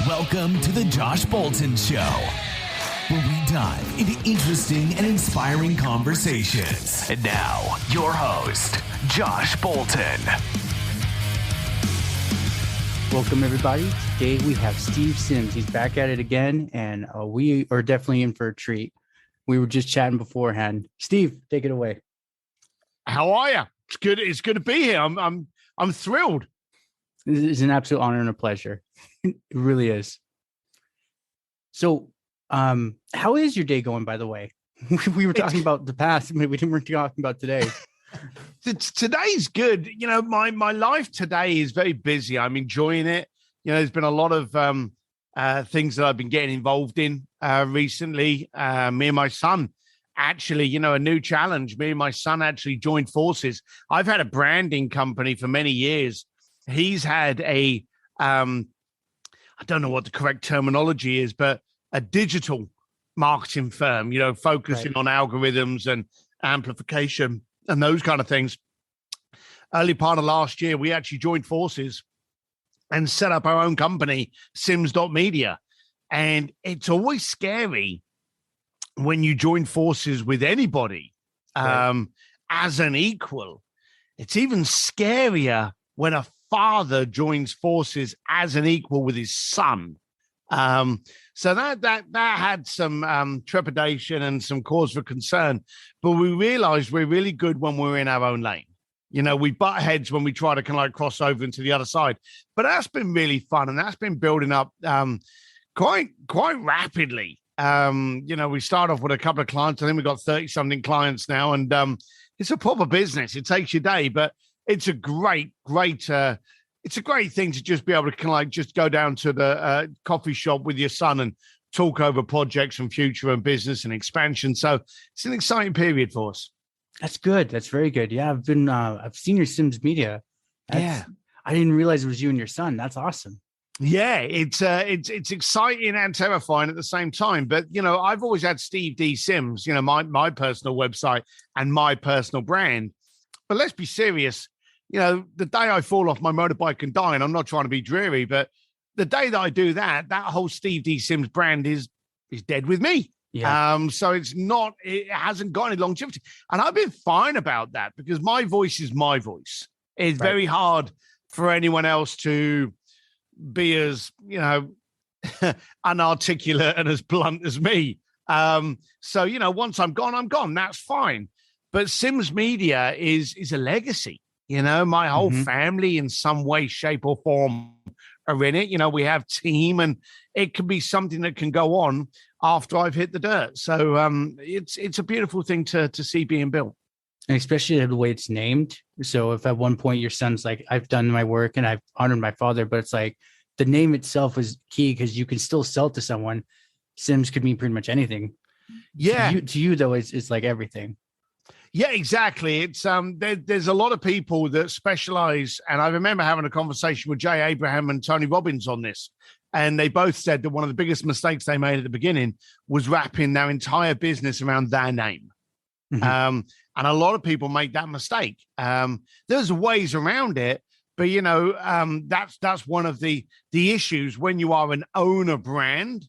Welcome to the Josh Bolton Show, where we dive into interesting and inspiring conversations. And now, your host, Josh Bolton. Welcome, everybody. Today we have Steve Sims. He's back at it again, and we are definitely in for a treat. We were just chatting beforehand. Steve, take it away. How are you? It's good. It's good to be here. I'm thrilled. It's an absolute honor and a pleasure. It really is. So, how is your day going, by the way? We were talking about the past. We weren't talking about today. Today's good. You know, my life today is very busy. I'm enjoying it. You know, there's been a lot of things that I've been getting involved in recently. Me and my son, actually, you know, a new challenge. Me and my son actually joined forces. I've had a branding company for many years. He's had a, I don't know what the correct terminology is, but a digital marketing firm, you know, focusing on algorithms and amplification and those kind of things. Early part of last year, we actually joined forces and set up our own company, Sims.media. And it's always scary when you join forces with anybody as an equal. It's even scarier when a father joins forces as an equal with his son. So that had some trepidation and some cause for concern, but we realized we're really good when we're in our own lane. You know, we butt heads when we try to kind of like cross over into the other side, but that's been really fun. And that's been building up quite rapidly. You know, we start off with a couple of clients. I think we've got 30 something clients now, and it's a proper business. It takes your day, but it's a great thing to just be able to kind of like just go down to the coffee shop with your son and talk over projects and future and business and expansion. So it's an exciting period for us. That's good. That's very good. Yeah, I've seen your Sims Media. I didn't realize it was you and your son. That's awesome. Yeah, it's exciting and terrifying at the same time. But, you know, I've always had Steve D. Sims, you know, my personal website and my personal brand. But let's be serious. You know, the day I fall off my motorbike and die, and I'm not trying to be dreary, but the day that I do that whole Steve D. Sims brand is dead with me. Yeah. So it hasn't got any longevity. And I've been fine about that because my voice is my voice. It's very hard for anyone else to be as, you know, unarticulate and as blunt as me. So, you know, once I'm gone. That's fine. But Sims Media is a legacy. You know, my whole family in some way, shape or form are in it. You know, we have team and it can be something that can go on after I've hit the dirt. So it's a beautiful thing to see being built. And especially the way it's named. So if at one point your son's like, I've done my work and I've honored my father, but it's like the name itself is key because you can still sell to someone. Sims could mean pretty much anything. Yeah. To you though, it's like everything. Yeah, exactly. It's there's a lot of people that specialize, and I remember having a conversation with Jay Abraham and Tony Robbins on this, and they both said that one of the biggest mistakes they made at the beginning was wrapping their entire business around their name. And a lot of people make that mistake. There's ways around it, but you know, that's one of the issues when you are an owner brand.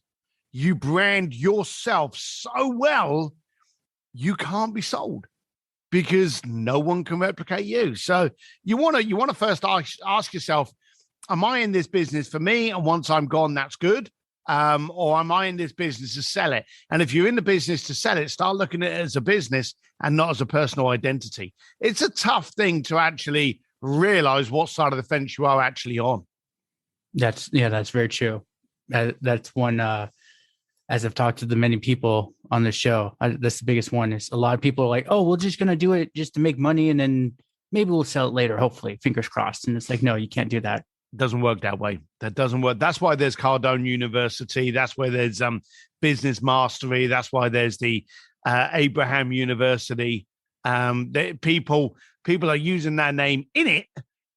You brand yourself so well, you can't be sold, because no one can replicate you. So you want to first ask yourself, am I in this business for me? And once I'm gone, that's good. Or am I in this business to sell it? And if you're in the business to sell it, start looking at it as a business and not as a personal identity. It's a tough thing to actually realize what side of the fence you are actually on. That's very true. That's one, as I've talked to the many people on the show, that's the biggest one. Is a lot of people are like, oh, we're just going to do it just to make money. And then maybe we'll sell it later, hopefully, fingers crossed. And it's like, no, you can't do that. Doesn't work that way. That doesn't work. That's why there's Cardone University. That's where there's Business Mastery. That's why there's the Abraham University. People are using their name in it,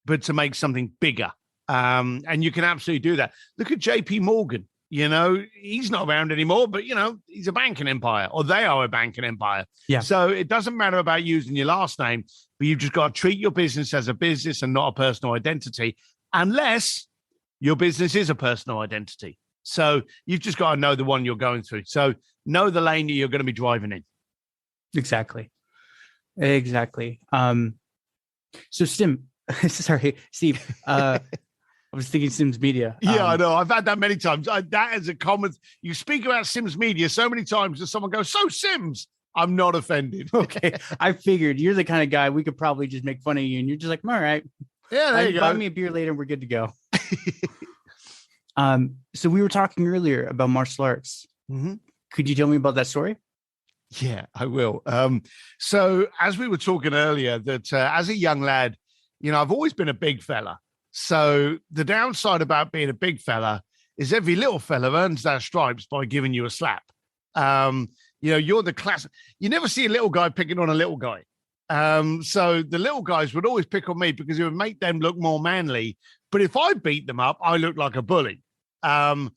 but to make something bigger. And you can absolutely do that. Look at JP Morgan. You know, he's not around anymore, but, you know, he's a banking empire, or they are a banking empire. Yeah. So it doesn't matter about using your last name, but you've just got to treat your business as a business and not a personal identity, unless your business is a personal identity. So you've just got to know the one you're going through. So know the lane that you're going to be driving in. Exactly. So Steve, I was thinking Sims Media. Yeah, I know. I've had that many times. That is a common. You speak about Sims Media so many times that someone goes, "So Sims." I'm not offended. Okay, I figured you're the kind of guy we could probably just make fun of you, and you're just like, all right, yeah, there you go. Buy me a beer later, and we're good to go. So we were talking earlier about martial arts. Mm-hmm. Could you tell me about that story? Yeah, I will. So as we were talking earlier, that as a young lad, I've always been a big fella. So the downside about being a big fella is every little fella earns their stripes by giving you a slap. You're the class. You never see a little guy picking on a little guy. So the little guys would always pick on me because it would make them look more manly. But if I beat them up, I looked like a bully. And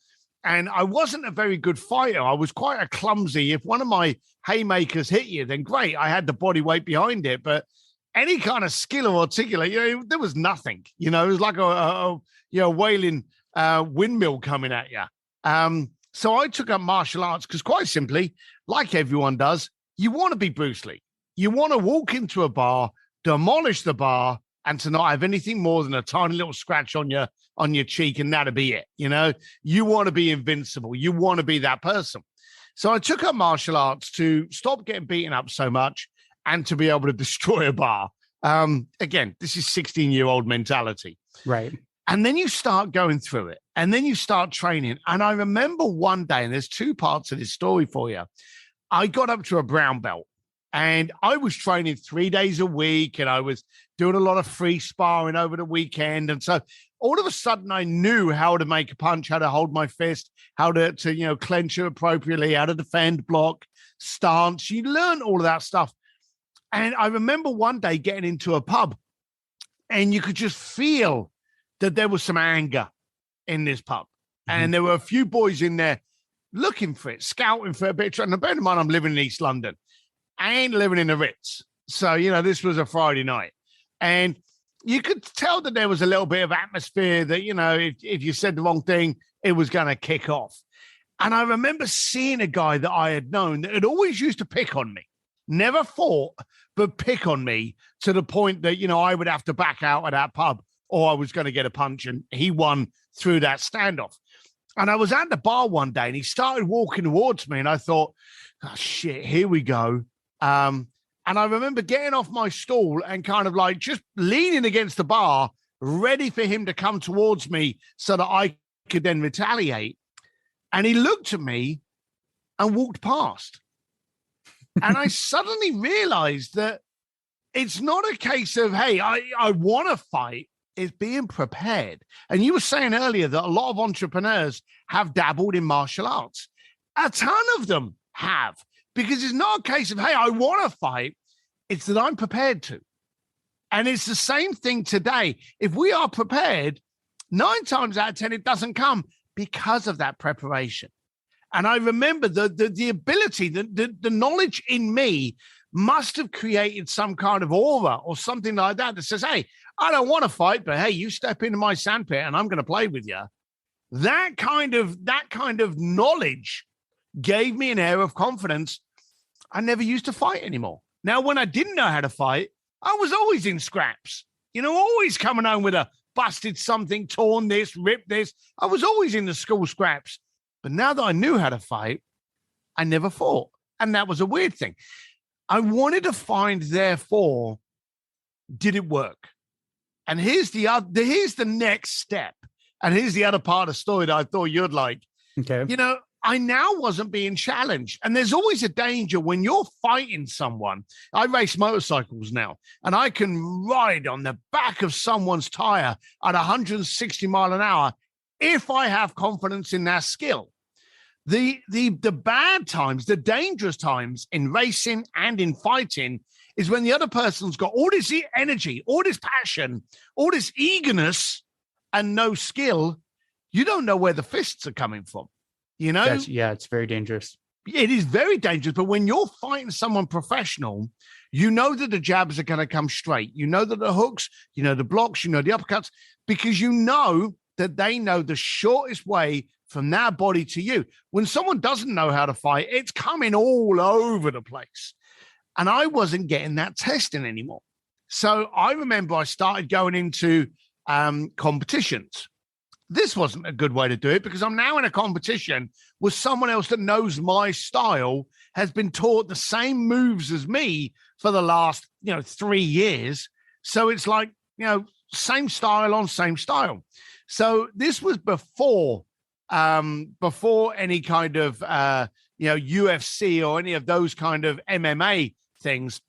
I wasn't a very good fighter. I was quite a clumsy. If one of my haymakers hit you, then great. I had the body weight behind it. But any kind of skill or articulate, there was nothing. It was like a wailing windmill coming at you. So I took up martial arts because, quite simply, like everyone does, you want to be Bruce Lee. You want to walk into a bar, demolish the bar, and to not have anything more than a tiny little scratch on your cheek, and that'll be it. You want to be invincible. You want to be that person. So I took up martial arts to stop getting beaten up so much and to be able to destroy a bar. Again, this is 16-year-old mentality. Right. And then you start going through it, and then you start training. And I remember one day, and there's two parts of this story for you. I got up to a brown belt, and I was training 3 days a week, and I was doing a lot of free sparring over the weekend. And so all of a sudden I knew how to make a punch, how to hold my fist, how to clench it appropriately, how to defend, block, stance. You learn all of that stuff. And I remember one day getting into a pub, and you could just feel that there was some anger in this pub. Mm-hmm. And there were a few boys in there looking for it, scouting for a bit. And bear in mind, I'm living in East London. I ain't living in the Ritz. So, this was a Friday night. And you could tell that there was a little bit of atmosphere that, if you said the wrong thing, it was going to kick off. And I remember seeing a guy that I had known that had always used to pick on me. Never fought, but pick on me to the point that, I would have to back out of that pub or I was going to get a punch, and he won through that standoff. And I was at the bar one day, and he started walking towards me, and I thought, oh, shit, here we go. And I remember getting off my stool and kind of like just leaning against the bar, ready for him to come towards me so that I could then retaliate. And he looked at me and walked past. And I suddenly realized that it's not a case of, hey, I want to fight. It's being prepared. And you were saying earlier that a lot of entrepreneurs have dabbled in martial arts. A ton of them have, because it's not a case of, hey, I want to fight. It's that I'm prepared to. And it's the same thing today. If we are prepared, 9 times out of 10, it doesn't come because of that preparation. And I remember the ability, the knowledge in me must have created some kind of aura or something like that says, hey, I don't want to fight, but hey, you step into my sandpit and I'm going to play with you. That kind of knowledge gave me an air of confidence. I never used to fight anymore. Now, when I didn't know how to fight, I was always in scraps, always coming home with a busted something, torn this, ripped this. I was always in the school scraps. But now that I knew how to fight, I never fought. And that was a weird thing. I wanted to find, therefore, did it work? And here's the next step. And here's the other part of the story that I thought you'd like. Okay. I now wasn't being challenged. And there's always a danger when you're fighting someone. I race motorcycles now, and I can ride on the back of someone's tire at 160 mile an hour if I have confidence in their skill. The bad times, the dangerous times in racing and in fighting is when the other person's got all this energy, all this passion, all this eagerness, and no skill. You don't know where the fists are coming from. It's very dangerous. It is very dangerous. But when you're fighting someone professional, you know that the jabs are going to come straight. You know that the hooks, the blocks, the uppercuts, because you know that they know the shortest way from their body to you. When someone doesn't know how to fight, it's coming all over the place. And I wasn't getting that testing anymore. So I remember I started going into competitions. This wasn't a good way to do it because I'm now in a competition with someone else that knows my style, has been taught the same moves as me for the last, 3 years. So it's like, same style on same style. So this was before any kind of, UFC or any of those kind of MMA things.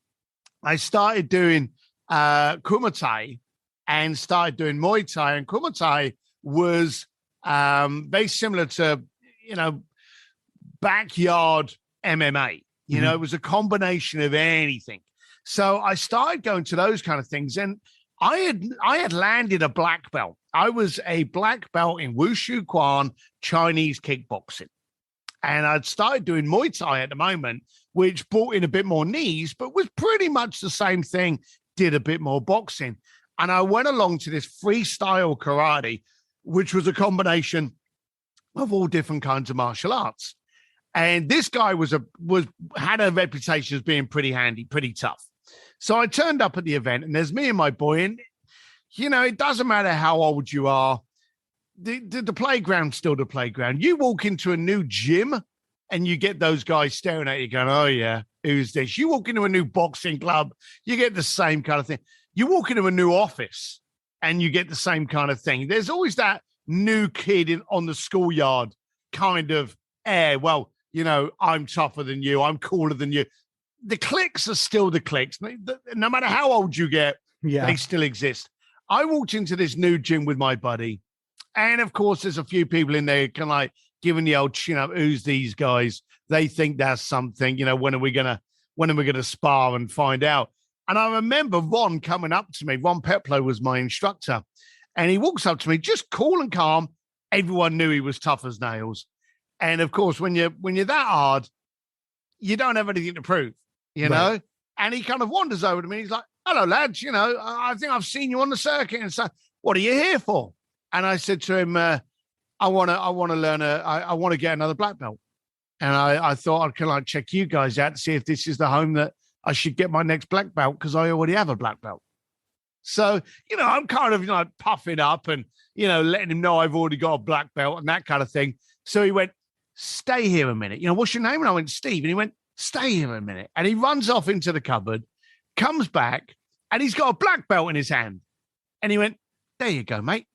I started doing Kumite and started doing Muay Thai, and Kumite was very similar to, backyard MMA. It was a combination of anything. So I started going to those kind of things, and I had landed a black belt. I was a black belt in Wushu Quan Chinese kickboxing, and I'd started doing Muay Thai at the moment, which brought in a bit more knees, but was pretty much the same thing. Did a bit more boxing, and I went along to this freestyle karate, which was a combination of all different kinds of martial arts. And this guy had a reputation as being pretty handy, pretty tough. So I turned up at the event, and there's me and my boy, and it doesn't matter how old you are, the playground's still the playground. You walk into a new gym, and you get those guys staring at you, going, "Oh yeah, who's this?" You walk into a new boxing club, you get the same kind of thing. You walk into a new office, and you get the same kind of thing. There's always that new kid on the schoolyard kind of air. Well, I'm tougher than you. I'm cooler than you. The cliques are still the cliques. No matter how old you get, they still exist. I walked into this new gym with my buddy. And of course, there's a few people in there kind of like giving the old chin up. Who's these guys? They think that's something. When are we gonna spar and find out? And I remember Ron coming up to me. Ron Peplow was my instructor. And he walks up to me, just cool and calm. Everyone knew he was tough as nails. And of course, when you're that hard, you don't have anything to prove, know? And he kind of wanders over to me. He's like, "Hello, lads. I think I've seen you on the circuit." And so, "What are you here for?" And I said to him, I want to learn I want to get another black belt. And I thought I'd kind of like check you guys out to see if this is the home that I should get my next black belt, because I already have a black belt. So, I'm kind of puffing up and, letting him know I've already got a black belt and that kind of thing. So he went, "Stay here a minute. What's your name?" And I went, "Steve." And he went, "Stay here a minute." And he runs off into the cupboard, comes back, and he's got a black belt in his hand. And he went, "There you go, mate."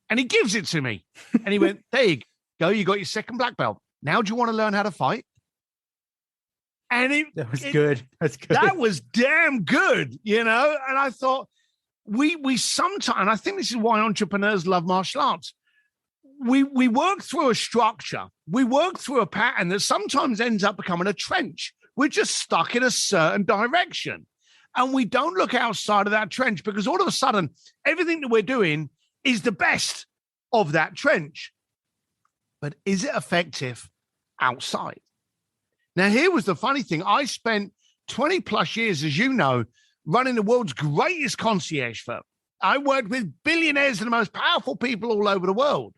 And he gives it to me. And he went, "There you go. You got your second black belt. Now do you want to learn how to fight?" And that was good. That's good. That was damn good, And I thought, we sometimes, and I think this is why entrepreneurs love martial arts. We work through a structure. We work through a pattern that sometimes ends up becoming a trench. We're just stuck in a certain direction. And we don't look outside of that trench, because all of a sudden, everything that we're doing is the best of that trench. But is it effective outside? Now, here was the funny thing. I spent 20 plus years, as you know, running the world's greatest concierge firm. I worked with billionaires and the most powerful people all over the world.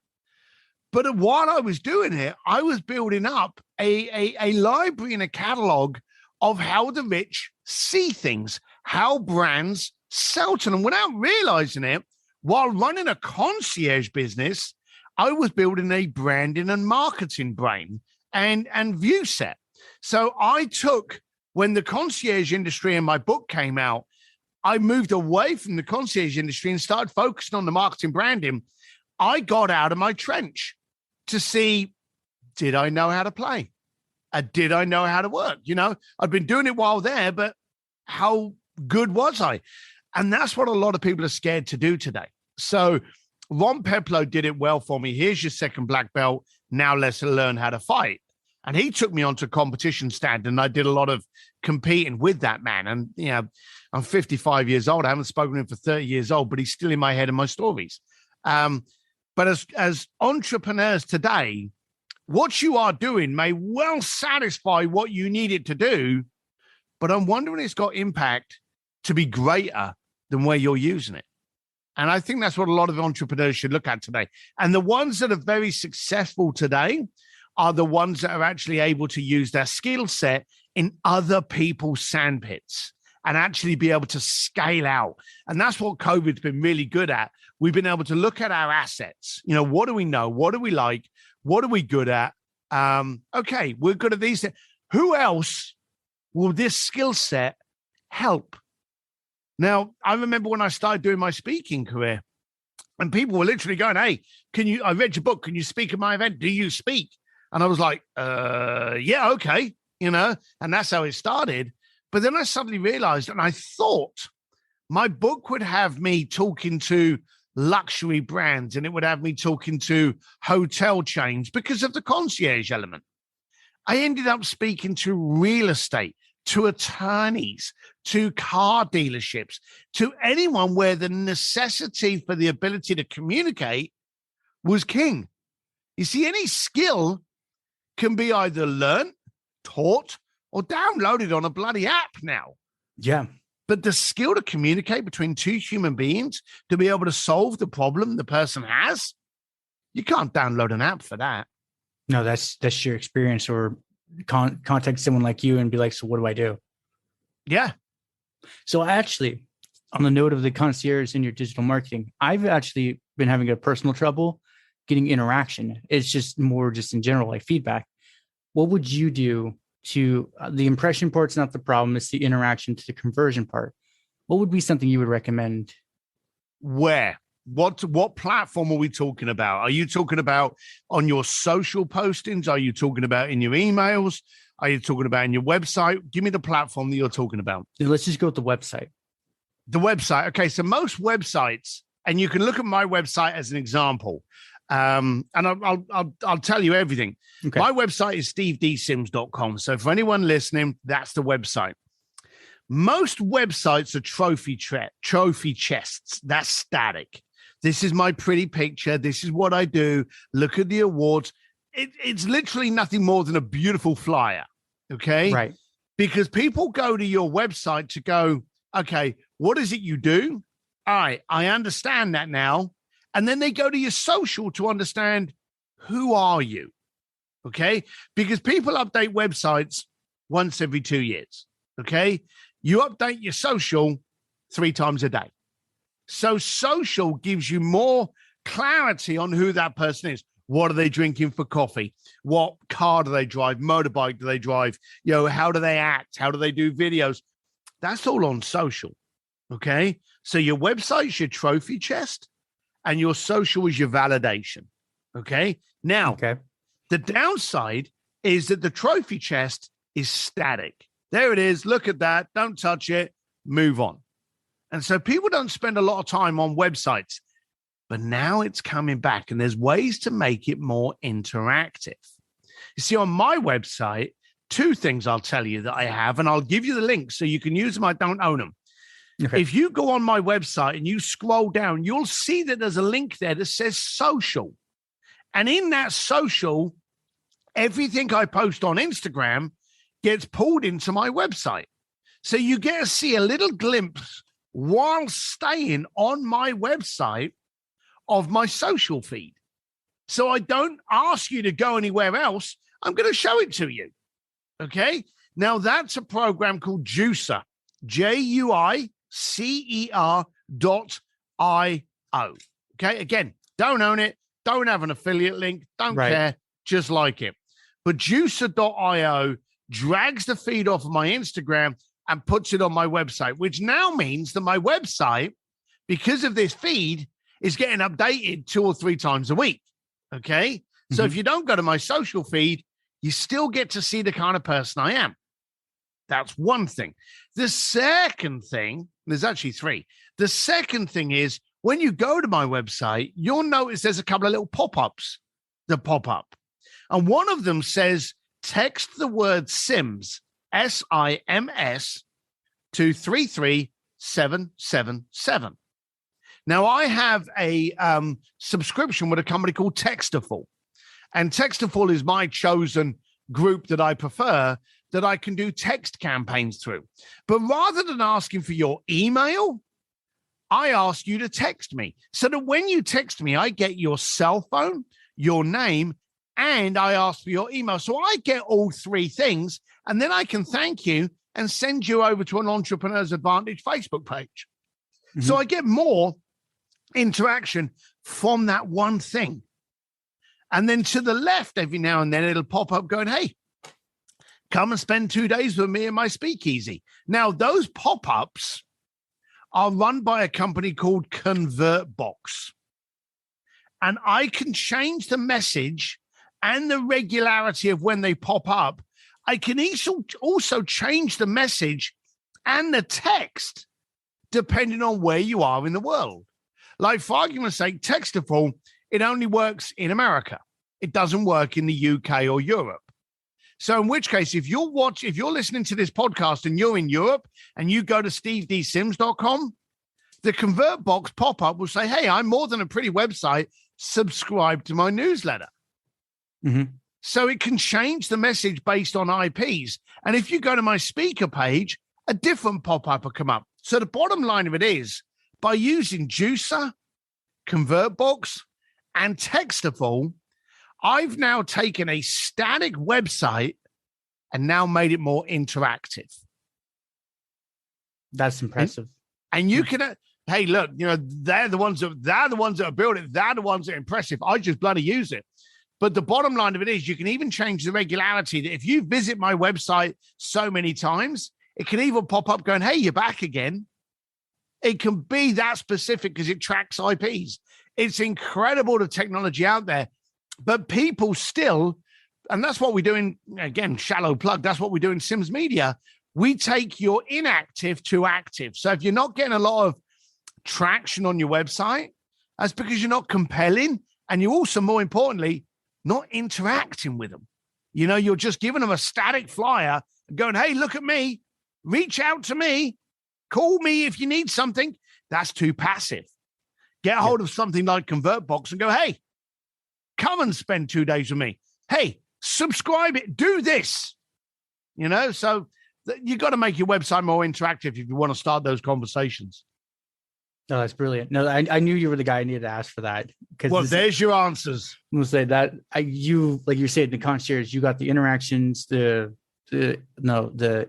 But while I was doing it, I was building up a library and a catalog of how the rich see things, how brands sell to them. Without realizing it, while running a concierge business, I was building a branding and marketing brain and view set. So I took, when the concierge industry and my book came out, I moved away from the concierge industry and started focusing on the marketing branding. I got out of my trench to see, did I know how to play? Did I know how to work? I've been doing it while there, but how good was I? And that's what a lot of people are scared to do today. So Ron Peplow did it well for me. Here's your second black belt. Now let's learn how to fight. And he took me onto competition stand, and I did a lot of competing with that man. And, I'm 55 years old. I haven't spoken to him for 30 years old, but he's still in my head and my stories. But as entrepreneurs today, what you are doing may well satisfy what you need it to do, but I'm wondering if it's got impact to be greater than where you're using it. And I think that's what a lot of entrepreneurs should look at today. And the ones that are very successful today are the ones that are actually able to use their skill set in other people's sandpits and actually be able to scale out. And that's what COVID's been really good at. We've been able to look at our assets. You know, what do we know? What do we like? What are we good at? Okay, we're good at these. Who else will this skill set help? Now, I remember when I started doing my speaking career, and people were literally going, hey, I read your book. Can you speak at my event? Do you speak? And I was like, yeah, okay, you know, and that's how it started. But then I suddenly realized, and I thought my book would have me talking to luxury brands and it would have me talking to hotel chains because of the concierge element. I ended up speaking to real estate, to attorneys, to car dealerships, to anyone where the necessity for the ability to communicate was king. You see, any skill can be either learned, taught, or downloaded on a bloody app now. Yeah. But the skill to communicate between two human beings, to be able to solve the problem the person has, you can't download an app for that. No, that's your experience, or contact someone like you and be like, so what do I do? Yeah. So actually, on the note of the concierge in your digital marketing, I've actually been having a personal trouble getting interaction. It's just more just in general, like feedback. What would you do to the impression part's not the problem, it's the interaction to the conversion part. What would be something you would recommend? Where? What platform are we talking about? Are you talking about on your social postings? Are you talking about in your emails? Are you talking about in your website? Give me the platform that you're talking about. Let's just go with the website. The website. Okay, so most websites, and you can look at my website as an example. And I'll tell you everything. Okay. My website is stevedsims.com. So for anyone listening, that's the website. Most websites are trophy chests. That's static. This is my pretty picture. This is what I do. Look at the awards. It's literally nothing more than a beautiful flyer. Okay. Right. Because people go to your website to go, okay, what is it you do? All right, I understand that now. And then they go to your social to understand, who are you? Okay. Because people update websites once every 2 years. Okay. You update your social 3 times a day. So social gives you more clarity on who that person is. What are they drinking for coffee? What car do they drive? Motorbike do they drive? You know, how do they act? How do they do videos? That's all on social. Okay. So your website's your trophy chest and your social is your validation. Okay. Now, the downside is that the trophy chest is static. There it is. Look at that. Don't touch it. Move on. And so people don't spend a lot of time on websites, but now it's coming back and there's ways to make it more interactive. You see, on my website, 2 things I'll tell you that I have, and I'll give you the links so you can use them. I don't own them. Okay. If you go on my website and you scroll down, you'll see that there's a link there that says social. And in that social, everything I post on Instagram gets pulled into my website. So you get to see a little glimpse while staying on my website of my social feed. So I don't ask you to go anywhere else. I'm going to show it to you. Okay. Now that's a program called Juicer, JUICER.io. Okay. Again, don't own it. Don't have an affiliate link. Don't care. Just like it. But Juicer.io drags the feed off of my Instagram and puts it on my website, which now means that my website, because of this feed, is getting updated 2 or 3 times a week. Okay. So if you don't go to my social feed, you still get to see the kind of person I am. That's one thing. The second thing, there's actually 3. The second thing is when you go to my website, you'll notice there's a couple of little pop-ups that pop up. And one of them says, text the word SIMS, SIMS, to 33777. Now, I have a subscription with a company called Textaful. And Textaful is my chosen group that I prefer, that I can do text campaigns through. But rather than asking for your email, I ask you to text me so that when you text me, I get your cell phone, your name, and I ask for your email. So I get all three things, and then I can thank you and send you over to an Entrepreneur's Advantage Facebook page. Mm-hmm. So I get more interaction from that one thing. And then to the left, every now and then, it'll pop up going, hey, come and spend 2 days with me in my speakeasy. Now, those pop-ups are run by a company called ConvertBox. And I can change the message and the regularity of when they pop up. I can also change the message and the text depending on where you are in the world. Like, for argument's sake, Textful, it only works in America. It doesn't work in the UK or Europe. So in which case, if you're listening to this podcast and you're in Europe and you go to stevedsims.com, the ConvertBox pop-up will say, hey, I'm more than a pretty website. Subscribe to my newsletter. Mm-hmm. So it can change the message based on IPs. And if you go to my speaker page, a different pop-up will come up. So the bottom line of it is, by using Juicer, ConvertBox, and Textful, I've now taken a static website and now made it more interactive. That's impressive. And you can, hey, look, they're the ones that are built it. They're the ones that are impressive. I just bloody use it. But the bottom line of it is, you can even change the regularity. That if you visit my website so many times, it can even pop up going, hey, you're back again. It can be that specific because it tracks IPs. It's incredible, the technology out there. But people still, and that's what we do in, again, shallow plug, that's what we do in Sims Media. We take your inactive to active. So if you're not getting a lot of traction on your website, that's because you're not compelling. And you're also, more importantly, not interacting with them. You're just giving them a static flyer and going, hey, look at me, reach out to me, call me if you need something. That's too passive. Get a hold of something like ConvertBox and go, hey, come and spend 2 days with me. Hey, subscribe it, do this. So you got to make your website more interactive if you want to start those conversations. No, that's brilliant. No, I knew you were the guy I needed to ask for that. Well, there's your answers. I'm gonna say that you, like you said, the concierge, you got the interactions, the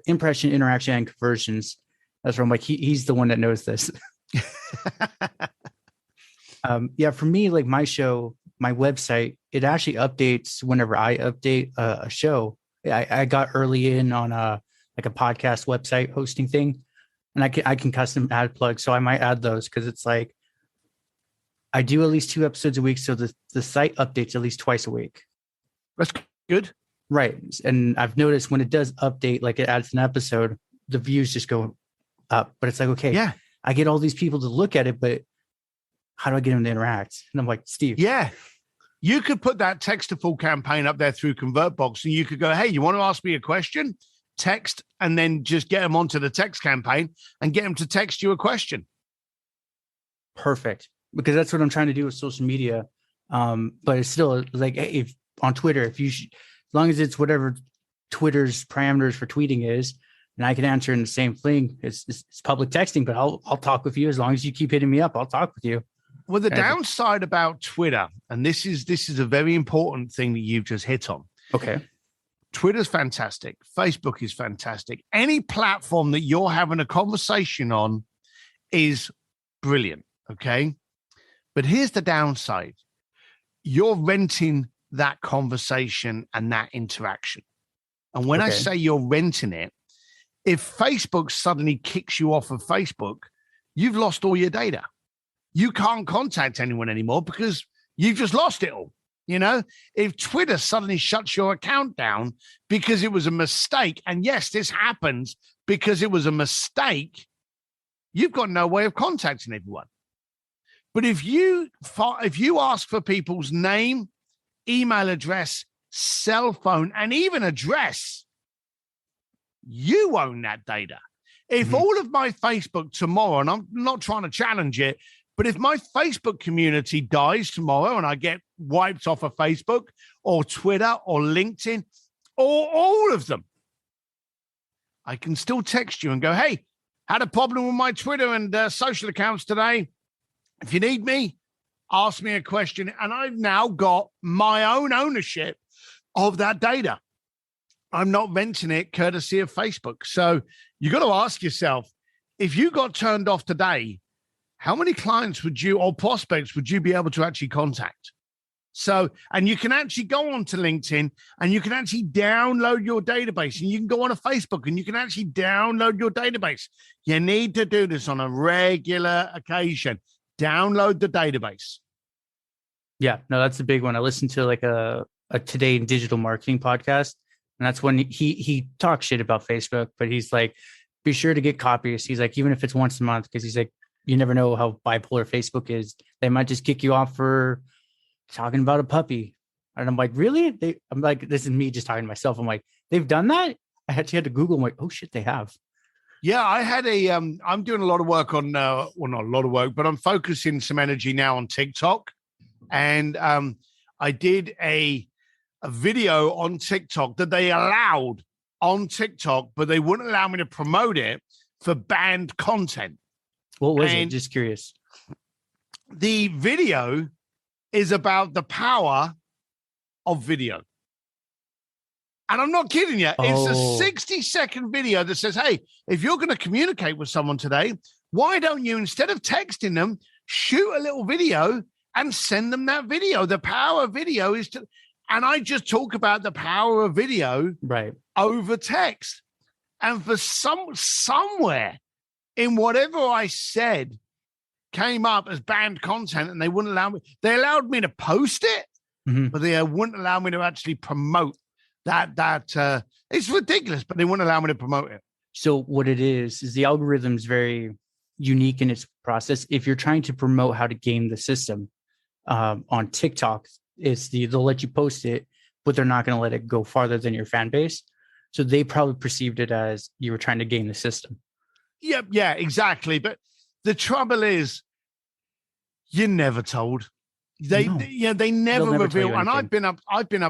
impression, interaction, and conversions. That's where I'm like, he's the one that knows this. For me, like my show, my website, it actually updates whenever I update a show. I got early in on a podcast website hosting thing. And I can custom add plugs. So I might add those because it's like I do at least 2 episodes a week. So the site updates at least twice a week. That's good. Right. And I've noticed when it does update, like it adds an episode, the views just go up. But it's like, okay, yeah, I get all these people to look at it, but how do I get them to interact? And I'm like, Steve. Yeah. You could put that Textful campaign up there through ConvertBox and you could go, hey, you want to ask me a question? Text, and then just get them onto the text campaign and get them to text you a question. Perfect. Because that's what I'm trying to do with social media. But it's still like, hey, if on Twitter, as long as it's whatever Twitter's parameters for tweeting is, and I can answer in the same thing, it's public texting, but I'll talk with you as long as you keep hitting me up. I'll talk with you. Well, the downside about Twitter, and this is a very important thing that you've just hit on. Okay. Twitter's fantastic. Facebook is fantastic. Any platform that you're having a conversation on is brilliant, okay? But here's the downside. You're renting that conversation and that interaction. And when I say you're renting it, if Facebook suddenly kicks you off of Facebook, you've lost all your data. You can't contact anyone anymore because you've just lost it all. If Twitter suddenly shuts your account down because it was a mistake, and yes, this happens because it was a mistake, you've got no way of contacting everyone. But if you ask for people's name, email address, cell phone, and even address, you own that data. If all of my Facebook tomorrow, and I'm not trying to challenge it, but if my Facebook community dies tomorrow and I get wiped off of Facebook or Twitter or LinkedIn or all of them, I can still text you and go, hey, Had a problem with my Twitter and social accounts today. If you need me, ask me a question. And I've now got my own ownership of that data. I'm not renting it courtesy of Facebook. So you got to ask yourself, if you got turned off today, how many clients would you or prospects would you be able to actually contact? So, and you can actually go onto LinkedIn and you can actually download your database, and you can go on to Facebook and you can actually download your database. You need to do this on a regular occasion. Download the database. Yeah, no, that's a big one. I listened to like a Today in Digital Marketing podcast, and that's when he talks shit about Facebook, but he's like, be sure to get copies. He's like, even if it's once a month, because he's like, you never know how bipolar Facebook is. They might just kick you off for talking about a puppy. And I'm like, really? I'm like, this is me just talking to myself. I'm like, they've done that? I actually had to Google. I'm like, oh shit, they have. Yeah, I had I'm doing a lot of work on, well, not a lot of work, but I'm focusing some energy now on TikTok. And I did a video on TikTok that they allowed on TikTok, but they wouldn't allow me to promote it for banned content. What was it? Just curious. The video is about the power of video. And I'm not kidding you. It's a 60-second video that says, hey, if you're going to communicate with someone today, why don't you, instead of texting them, shoot a little video and send them that video? The power of video is to, and I just talk about the power of video over text. And for somewhere in whatever I said came up as banned content, and they wouldn't allow me. They allowed me to post it, but they wouldn't allow me to actually promote that. It's ridiculous, but they wouldn't allow me to promote it. So what it is the algorithm is very unique in its process. If you're trying to promote how to game the system on TikTok, they'll let you post it, but they're not going to let it go farther than your fan base. So they probably perceived it as you were trying to game the system. Yeah, exactly. But the trouble is, you're never told. They never reveal. And I've been up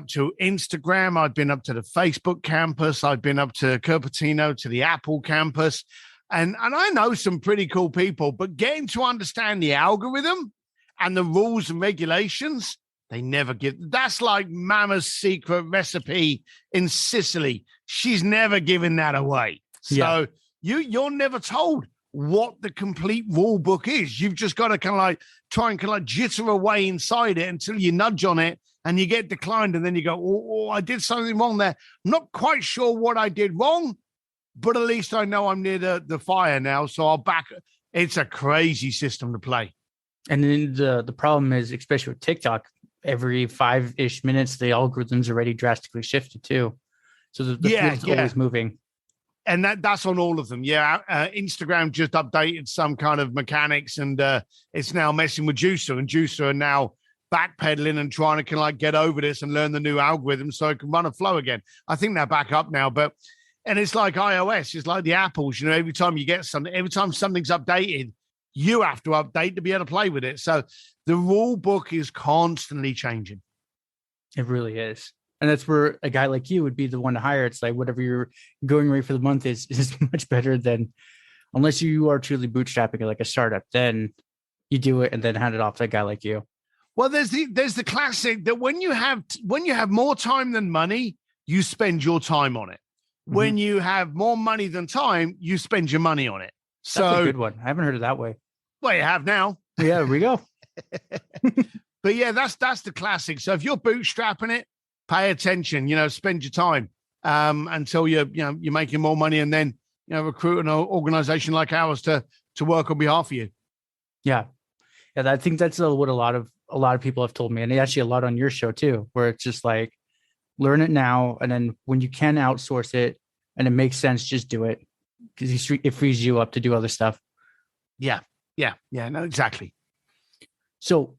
to Instagram. I've been up to the Facebook campus. I've been up to Cupertino, to the Apple campus. And I know some pretty cool people, but getting to understand the algorithm and the rules and regulations, they never give. That's like Mama's secret recipe in Sicily. She's never given that away. So you're never told what the complete rule book is. You've just got to kind of like try and kind of like jitter away inside it until you nudge on it and you get declined. And then you go, oh, I did something wrong there. I'm not quite sure what I did wrong, but at least I know I'm near the fire now. So I'll back. It's a crazy system to play. And then the problem is, especially with TikTok, every 5-ish minutes, the algorithm's already drastically shifted too. So the field's always moving. And that's on all of them. Yeah. Instagram just updated some kind of mechanics, and it's now messing with Juicer, and Juicer are now backpedaling and trying to kind of like get over this and learn the new algorithm so it can run a flow again. I think they're back up now, and it's like iOS. It's like the Apples, every time you get something, every time something's updated, you have to update to be able to play with it. So the rule book is constantly changing. It really is. And that's where a guy like you would be the one to hire. It's like whatever your going rate for the month is much better than, unless you are truly bootstrapping it like a startup, then you do it and then hand it off to a guy like you. Well, there's the classic that when you have more time than money, you spend your time on it. When you have more money than time, you spend your money on it. So that's a good one. I haven't heard it that way. Well, you have now. Yeah, there we go. But yeah, that's the classic. So if you're bootstrapping it, pay attention, spend your time until you're making more money, and then, recruit an organization like ours to work on behalf of you. Yeah. I think that's what a lot of people have told me. And actually a lot on your show too, where it's just like, learn it now. And then when you can outsource it and it makes sense, just do it, because it frees you up to do other stuff. Yeah. No, exactly. So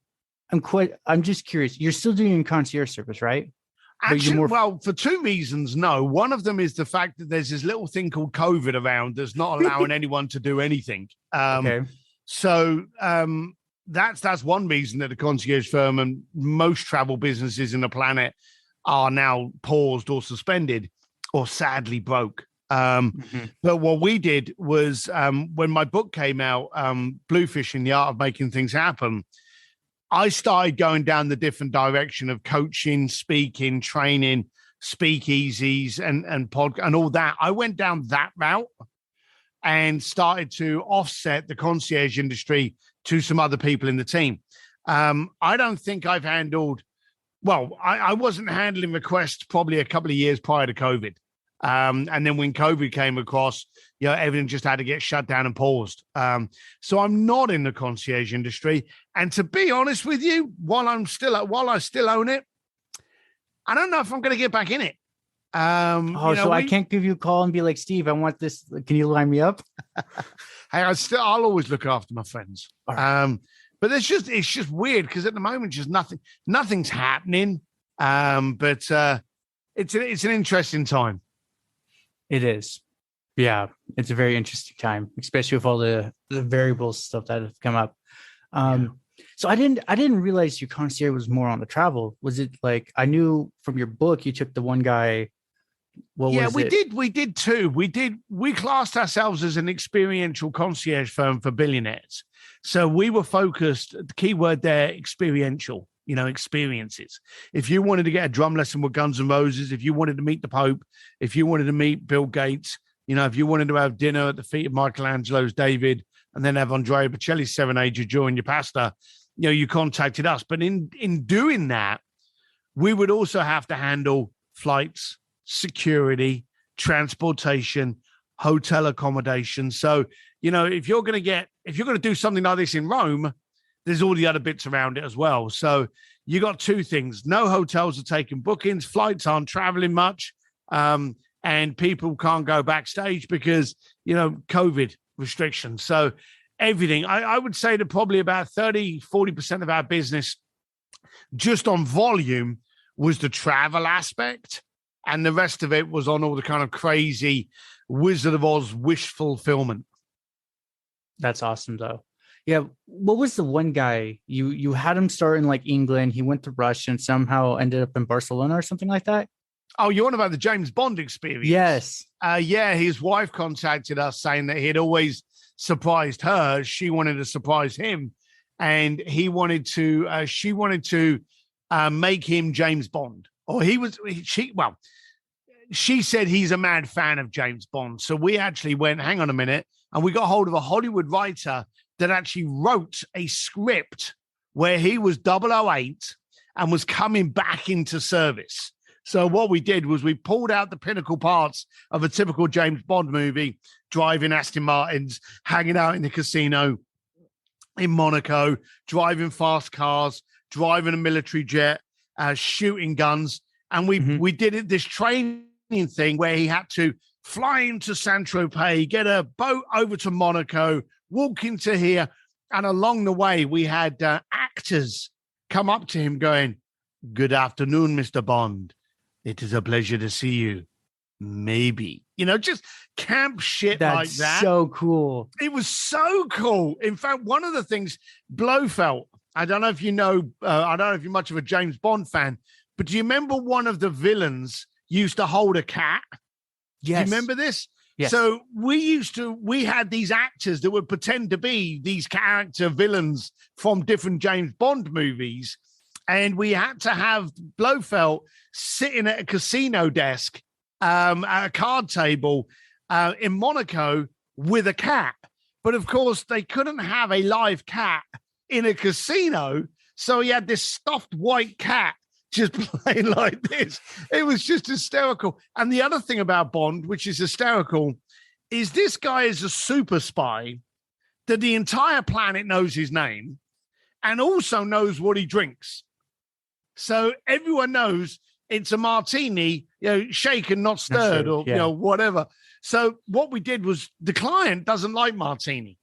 I'm just curious. You're still doing concierge service, right? Actually, well, for two reasons, no. One of them is the fact that there's this little thing called COVID around that's not allowing anyone to do anything. Okay. So that's one reason that the concierge firm and most travel businesses in the planet are now paused or suspended or sadly broke. But what we did was when my book came out, Bluefishing, The Art of Making Things Happen, I started going down the different direction of coaching, speaking, training, speakeasies and pod and all that. I went down that route and started to offset the concierge industry to some other people in the team. I don't think I've handled, I wasn't handling requests probably a couple of years prior to COVID. And then when COVID came across, everything just had to get shut down and paused. So I'm not in the concierge industry. And to be honest with you, while I still own it, I don't know if I'm going to get back in it. I can't give you a call and be like, Steve, I want this. Can you line me up? Hey, I'll always look after my friends. Right. But it's just weird because at the moment, just nothing's happening. But it's an interesting time. It is. Yeah, it's a very interesting time, especially with all the variables stuff that have come up. So I didn't realize your concierge was more on the travel. Was it like, I knew from your book you took the one guy? We did too. We classed ourselves as an experiential concierge firm for billionaires. So we were focused, the key word there, experiential, experiences. If you wanted to get a drum lesson with Guns N' Roses, if you wanted to meet the Pope, if you wanted to meet Bill Gates, if you wanted to have dinner at the feet of Michelangelo's David and then have Andrea Bocelli serenade you during your pasta, you contacted us. But in doing that, we would also have to handle flights, security, transportation, hotel accommodation. So, if you're going to do something like this in Rome, there's all the other bits around it as well. So you got two things. No hotels are taking bookings. Flights aren't traveling much. And people can't go backstage because, COVID restrictions. So everything, I would say that probably about 30-40% of our business just on volume was the travel aspect. And the rest of it was on all the kind of crazy Wizard of Oz wish fulfillment. That's awesome, though. Yeah. What was the one guy you had him start in like England? He went to Russia and somehow ended up in Barcelona or something like that. Oh, you're on about the James Bond experience? Yes. His wife contacted us saying that he'd always surprised her. She wanted to surprise him, and she wanted to make him James Bond. Or she said he's a mad fan of James Bond. So we actually went, hang on a minute, and we got hold of a Hollywood writer that actually wrote a script where he was 008 and was coming back into service. So what we did was we pulled out the pinnacle parts of a typical James Bond movie, driving Aston Martins, hanging out in the casino in Monaco, driving fast cars, driving a military jet, shooting guns. And we did this training thing where he had to fly into Saint-Tropez, get a boat over to Monaco, walk into here. And along the way, we had actors come up to him going, "Good afternoon, Mr. Bond. It is a pleasure to see you. Maybe." Just camp shit like that. That's so cool. It was so cool. In fact, one of the things Blofeld, I don't know if you know, I don't know if you're much of a James Bond fan, but do you remember one of the villains used to hold a cat? Yes. Do you remember this? Yes. So we had these actors that would pretend to be these character villains from different James Bond movies. And we had to have Blofeld sitting at a casino desk, at a card table in Monaco with a cat. But of course, they couldn't have a live cat in a casino. So he had this stuffed white cat just playing like this. It was just hysterical. And the other thing about Bond, which is hysterical, is this guy is a super spy that the entire planet knows his name and also knows what he drinks. So everyone knows it's a martini, shaken, not stirred, or whatever. So what we did was the client doesn't like martini.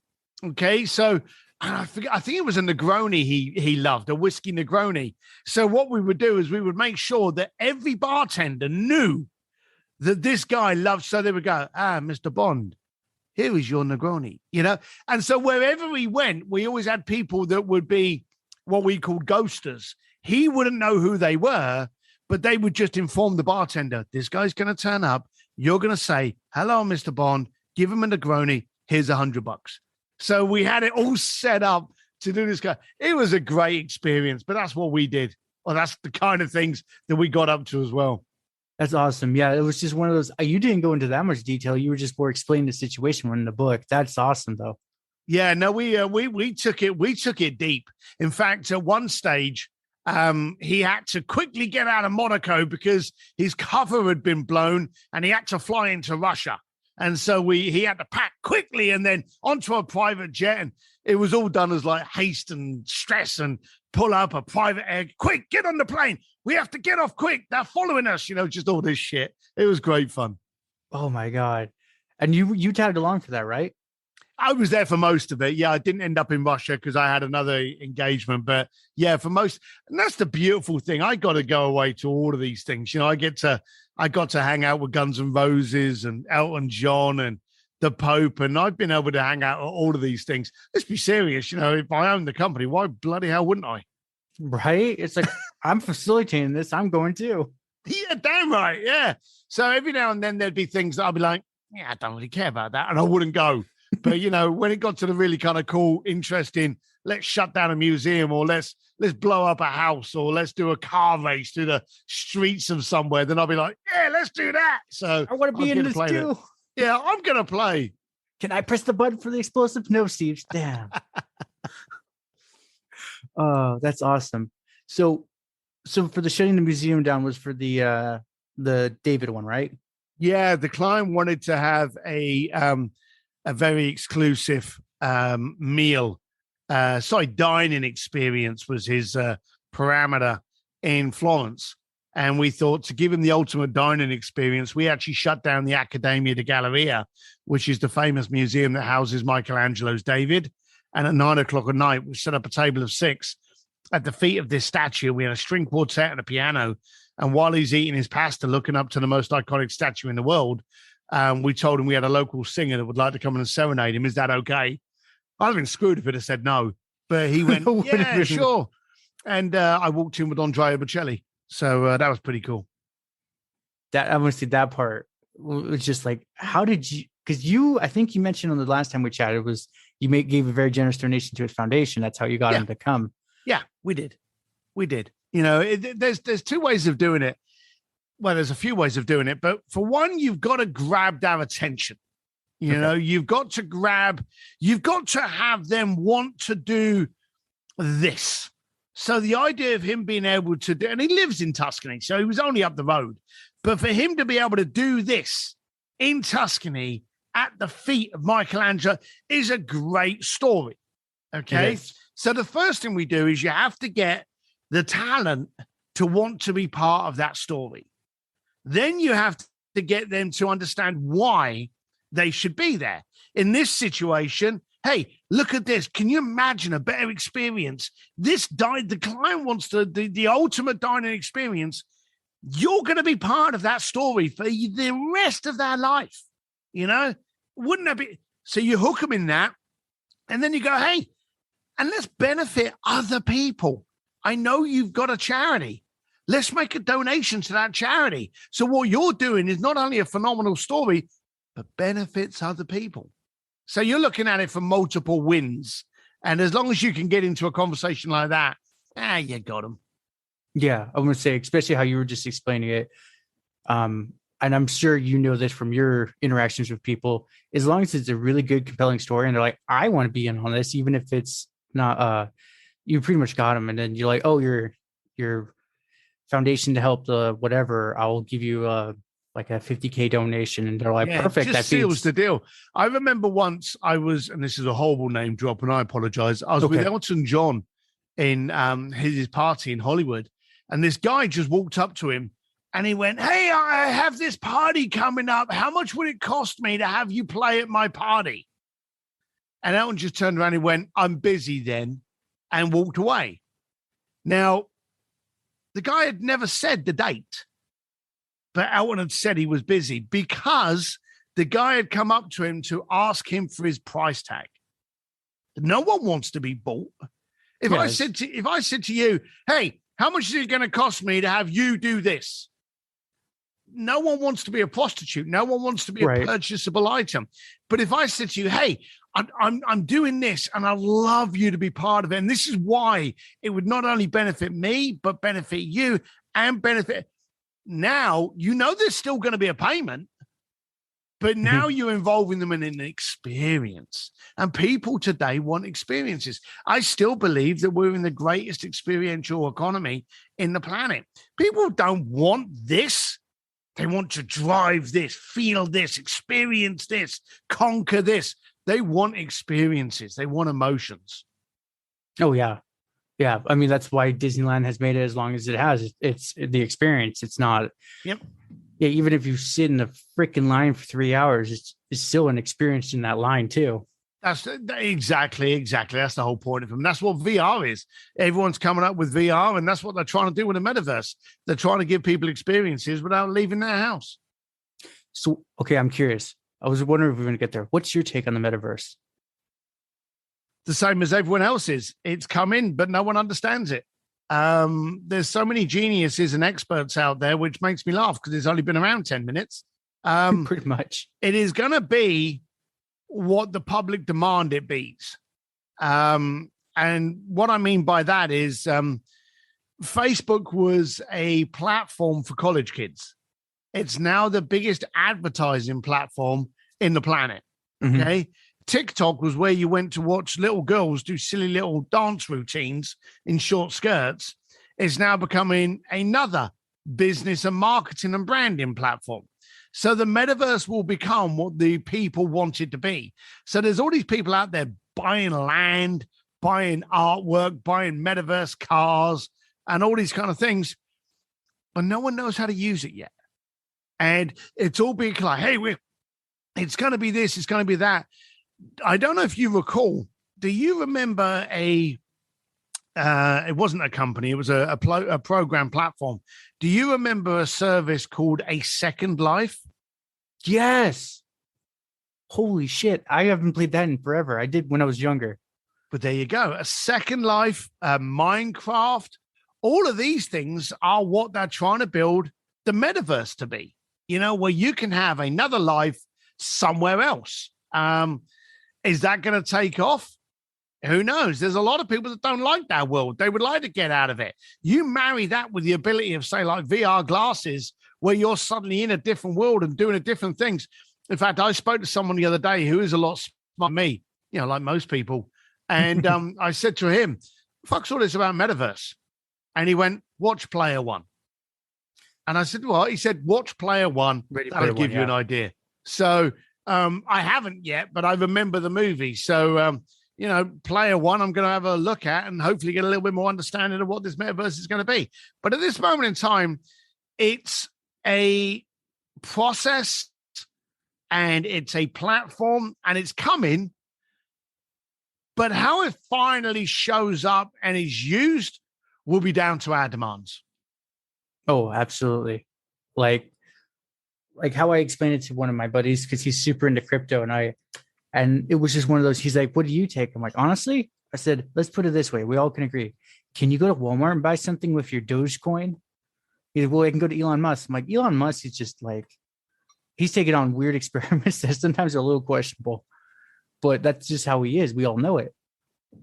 Okay, so I think it was a Negroni he loved, a whiskey Negroni. So what we would do is we would make sure that every bartender knew that this guy loved. So they would go, Mr. Bond, here is your Negroni, And so wherever we went, we always had people that would be what we called ghosters. He wouldn't know who they were, but they would just inform the bartender, this guy's going to turn up. you're going to say, hello, Mr. Bond, give him a Negroni. Here's $100. So we had it all set up to do this guy. It was a great experience, but that's what we did. Well, that's the kind of things that we got up to as well. That's awesome. Yeah, it was just one of those. You didn't go into that much detail. You were just more explaining the situation in the book. That's awesome, though. Yeah, no, we took it deep. In fact, at one stage, he had to quickly get out of Monaco because his cover had been blown, and he had to fly into Russia. And so he had to pack quickly and then onto a private jet, and it was all done as like haste and stress and pull up a private egg. Quick, get on the plane. We have to get off quick. They're following us, just all this shit. It was great fun. Oh my God. And you tagged along for that, right? I was there for most of it. Yeah, I didn't end up in Russia because I had another engagement. But yeah, for most, and that's the beautiful thing. I got to go away to all of these things. I got to hang out with Guns N' Roses and Elton John and the Pope, and I've been able to hang out at all of these things. Let's be serious. If I own the company, why bloody hell wouldn't I? Right? It's like, I'm facilitating this. I'm going to. Yeah, damn right. Yeah. So every now and then there'd be things that I'd be like, yeah, I don't really care about that. And I wouldn't go. But, when it got to the really kind of cool, interesting, let's shut down a museum, or let's blow up a house, or let's do a car race through the streets of somewhere, then I'll be like, yeah, let's do that. So I want to be in this too. Yeah, I'm going to play. Can I press the button for the explosive? No, Steve. Damn. Oh, that's awesome. So for the shutting the museum down was for the David one, right? Yeah, the client wanted to have a very exclusive meal. Dining experience was his parameter in Florence. And we thought to give him the ultimate dining experience, we actually shut down the Accademia di Galleria, which is the famous museum that houses Michelangelo's David. And at 9 o'clock at night, we set up a table of 6 at the feet of this statue. We had a string quartet and a piano. And while he's eating his pasta, looking up to the most iconic statue in the world, we told him we had a local singer that would like to come in and serenade him. Is that okay? I'd have been screwed if it had said no. But he went, yeah, sure. And I walked in with Andrea Bocelli. So that was pretty cool. That I want to see that part. It was just like, how did you? Because I think you mentioned on the last time we chatted was you gave a very generous donation to his foundation. That's how you got him to come. Yeah, we did. There's 2 ways of doing it. Well, there's a few ways of doing it, but for one, you've got to grab their attention. You've got to have them want to do this. So the idea of him being able to do, and he lives in Tuscany, so he was only up the road, but for him to be able to do this in Tuscany at the feet of Michelangelo is a great story. Okay. So the first thing we do is you have to get the talent to want to be part of that story. Then you have to get them to understand why they should be there. In this situation, hey, look at this. Can you imagine a better experience? The client wants the ultimate dining experience. You're going to be part of that story for the rest of their life. Wouldn't that be? So you hook them in that, and then you go, hey, and let's benefit other people. I know you've got a charity. Let's make a donation to that charity. So what you're doing is not only a phenomenal story, but benefits other people. So you're looking at it for multiple wins. And as long as you can get into a conversation like that, you got them. Yeah, I want to say, especially how you were just explaining it. And I'm sure you know this from your interactions with people. As long as it's a really good, compelling story, and they're like, I want to be in on this, even if it's not, you pretty much got them. And then you're like, oh, your foundation to help the whatever, I'll give you like a $50,000 donation. And they're like, perfect. That seals the deal. I remember once I was, and this is a horrible name drop, and I apologize. I was with Elton John in his party in Hollywood, and this guy just walked up to him and he went, hey, I have this party coming up. How much would it cost me to have you play at my party? And Elton just turned around and went, I'm busy then, and walked away. Now, the guy had never said the date, but Elton had said he was busy because the guy had come up to him to ask him for his price tag. No one wants to be bought. If I said to you, hey, how much is it going to cost me to have you do this? no one wants to be a prostitute. No one wants to be Right. a purchasable item. But if I said to you, hey, I'm doing this and I'd love you to be part of it. And this is why it would not only benefit me, but benefit you and benefit. Now, you know, there's still going to be a payment, but now you're involving them in an experience. And people today want experiences. I still believe that we're in the greatest experiential economy in the planet. People don't want this. They want to drive this, feel this, experience this, conquer this. They want experiences. They want emotions. Oh, yeah. Yeah. I mean, that's why Disneyland has made it as long as it has. It's the experience. It's not. Yep. Yeah. Even if you sit in a freaking line for 3 hours, it's still an experience in that line, too. That's exactly. That's the whole point of them. That's what VR is. Everyone's coming up with VR, and that's what they're trying to do with the metaverse. They're trying to give people experiences without leaving their house. So, okay, I'm curious. I was wondering if we were going to get there. What's your take on the metaverse? The same as everyone else's. It's come in, but no one understands it. There's so many geniuses and experts out there, which makes me laugh because it's only been around 10 minutes. Pretty much. It is going to be what the public demand it beats. And what I mean by that is Facebook was a platform for college kids. It's now the biggest advertising platform in the planet. Mhm. Okay. TikTok was where you went to watch little girls do silly little dance routines in short skirts. It's now becoming another business and marketing and branding platform. So the metaverse will become what the people want it to be. So there's all these people out there buying land, buying artwork, buying metaverse cars, and all these kind of things, but no one knows how to use it yet. And it's all being like, hey, it's going to be this, it's going to be that. I don't know if you recall. Do you remember it wasn't a company, it was a program platform. Do you remember a service called A Second Life? Yes. Holy shit. I haven't played that in forever. I did when I was younger. But there you go. A Second Life, Minecraft, all of these things are what they're trying to build the metaverse to be, you know, where you can have another life somewhere else. Is that going to take off? Who knows? There's a lot of people that don't like that world. They would like to get out of it. You marry that with the ability of, say, like VR glasses, where you're suddenly in a different world and doing different things. In fact, I spoke to someone the other day who is a lot smarter than me, you know, like most people. And I said to him, fuck's all this about metaverse? And he went, watch Player One. And I said, what? He said, watch Player One. That'll give you an idea. So I haven't yet, but I remember the movie. So, you know, Player One, I'm going to have a look at and hopefully get a little bit more understanding of what this metaverse is going to be. But at this moment in time, it's a process and it's a platform and it's coming. But how it finally shows up and is used will be down to our demands. Oh, absolutely. Like how I explained it to one of my buddies, because he's super into crypto, and it was just one of those, he's like, what do you take? I'm like, honestly, I said, let's put it this way. We all can agree. Can you go to Walmart and buy something with your Dogecoin? He's like, well, I can go to Elon Musk. I'm like, Elon Musk is just like, he's taking on weird experiments that sometimes are a little questionable, but that's just how he is. We all know it.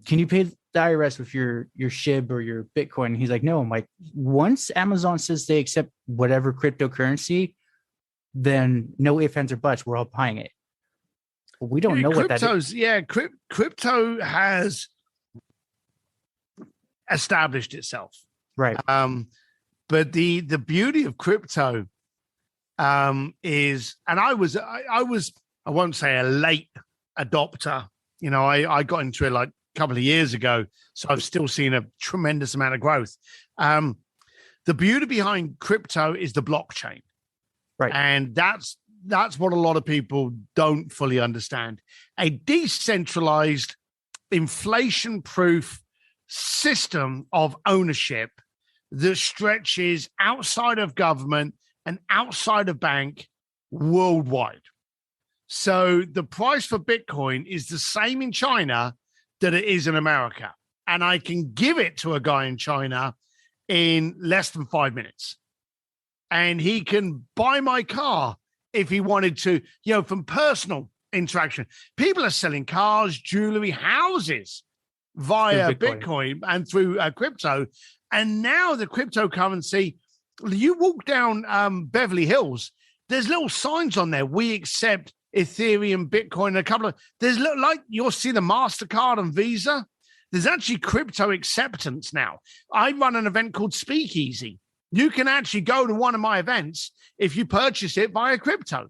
Can you pay the IRS with your SHIB or your Bitcoin? He's like, no. I'm like, once Amazon says they accept whatever cryptocurrency, then no ifs, ands, or buts, we're all buying it. But we don't know what that is. Yeah, crypto has established itself. Right. But the beauty of crypto is, and I was, I won't say a late adopter. You know, I got into it like a couple of years ago, so I've still seen a tremendous amount of growth. The beauty behind crypto is the blockchain. Right. And that's what a lot of people don't fully understand. A decentralized, inflation-proof system of ownership that stretches outside of government and outside of bank worldwide. So the price for Bitcoin is the same in China that it is in America. And I can give it to a guy in China in less than 5 minutes. and he can buy my car if he wanted to, from personal interaction. People are selling cars, jewelry, houses via Bitcoin and through crypto. And now the cryptocurrency, you walk down Beverly Hills, there's little signs on there. We accept Ethereum, Bitcoin, there's like you'll see the MasterCard and Visa. There's actually crypto acceptance now. I run an event called Speakeasy. You can actually go to one of my events if you purchase it via crypto.